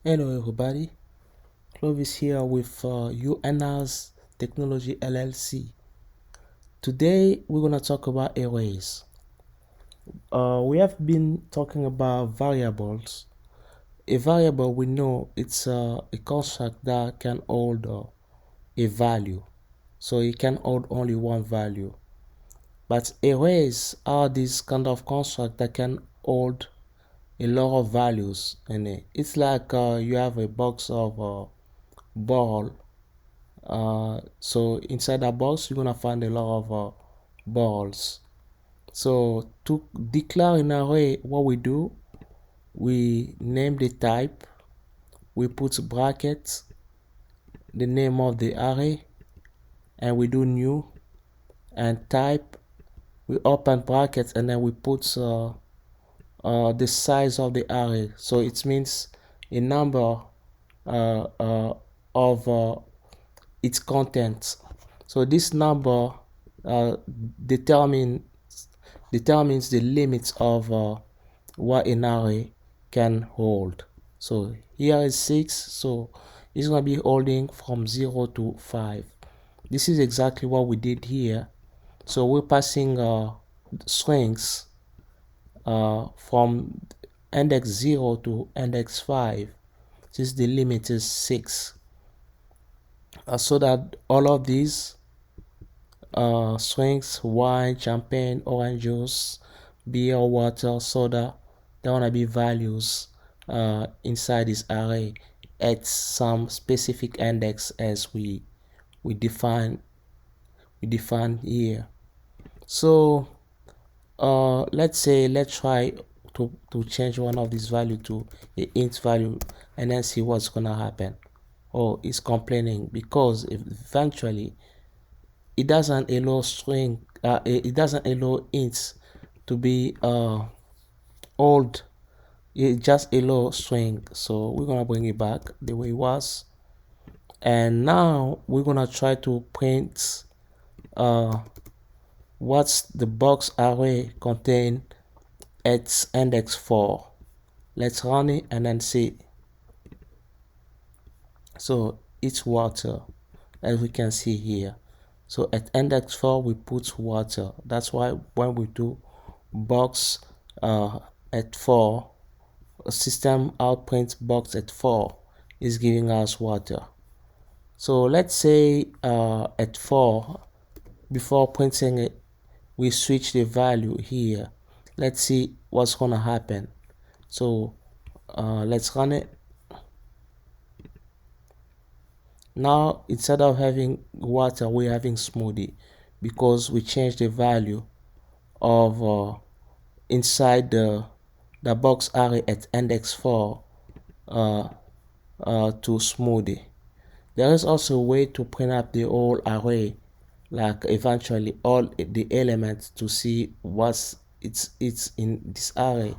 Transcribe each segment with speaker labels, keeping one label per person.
Speaker 1: Hello everybody, Clovis here with UNR's Technology LLC. Today we're going to talk about arrays. We have been talking about variables. A variable, we know it's a construct that can hold a value. So it can hold only one value. But arrays are this kind of construct that can hold a lot of values in it. It's like you have a box of ball. So inside that box you're gonna find a lot of balls. So to declare an array, what we do, we name the type, we put brackets, the name of the array, and we do new, and type, we open brackets, and then we put the size of the array. So it means a number of its contents. So this number determines the limits of what an array can hold. So here is 6, so it's going to be holding from 0 to 5. This is exactly what we did here. So we're passing strings from index 0 to index 5. Since the limit is 6. So that all of these strings, wine, champagne, orange juice, beer, water, soda, there wanna be values inside this array at some specific index as we define here. So let's try to change one of these value to a int value and then see what's gonna happen. Oh, it's complaining because eventually it doesn't allow it doesn't allow ints to be old. It just allows string. So we're gonna bring it back the way it was, and now we're gonna try to print what's the box array contain at index 4. Let's run it and then see. So it's water, as we can see here. So at index 4 we put water. That's why when we do box at 4, system outprint box at 4 is giving us water. So let's say at 4, before printing it, we switch the value here. Let's see what's gonna happen. So let's run it. Now instead of having water, we're having smoothie because we changed the value of inside the box array at index 4 to smoothie. There is also a way to print up the whole array, like eventually all the elements, to see what's it's in this array.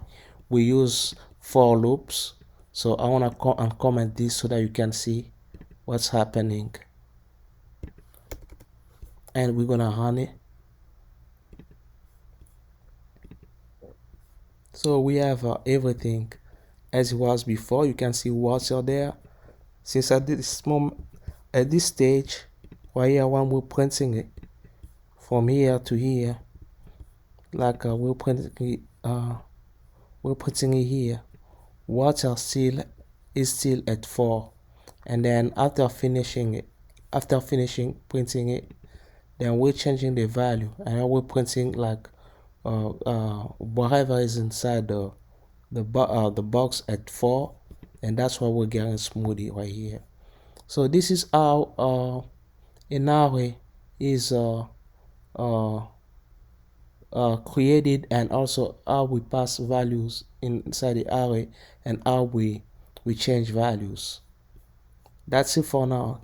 Speaker 1: We use for loops. So I want to uncomment this so that you can see what's happening, and we're gonna run it. So we have everything as it was before. You can see water there. Since at this moment, at this stage right here, when we're printing it from here to here, like we're printing it here, water is still at 4. And then after finishing printing it, then we're changing the value and we're printing like whatever is inside the box at 4, and that's why we're getting smoothie right here. So this is how an array is created, and also how we pass values inside the array and how we change values. That's it for now.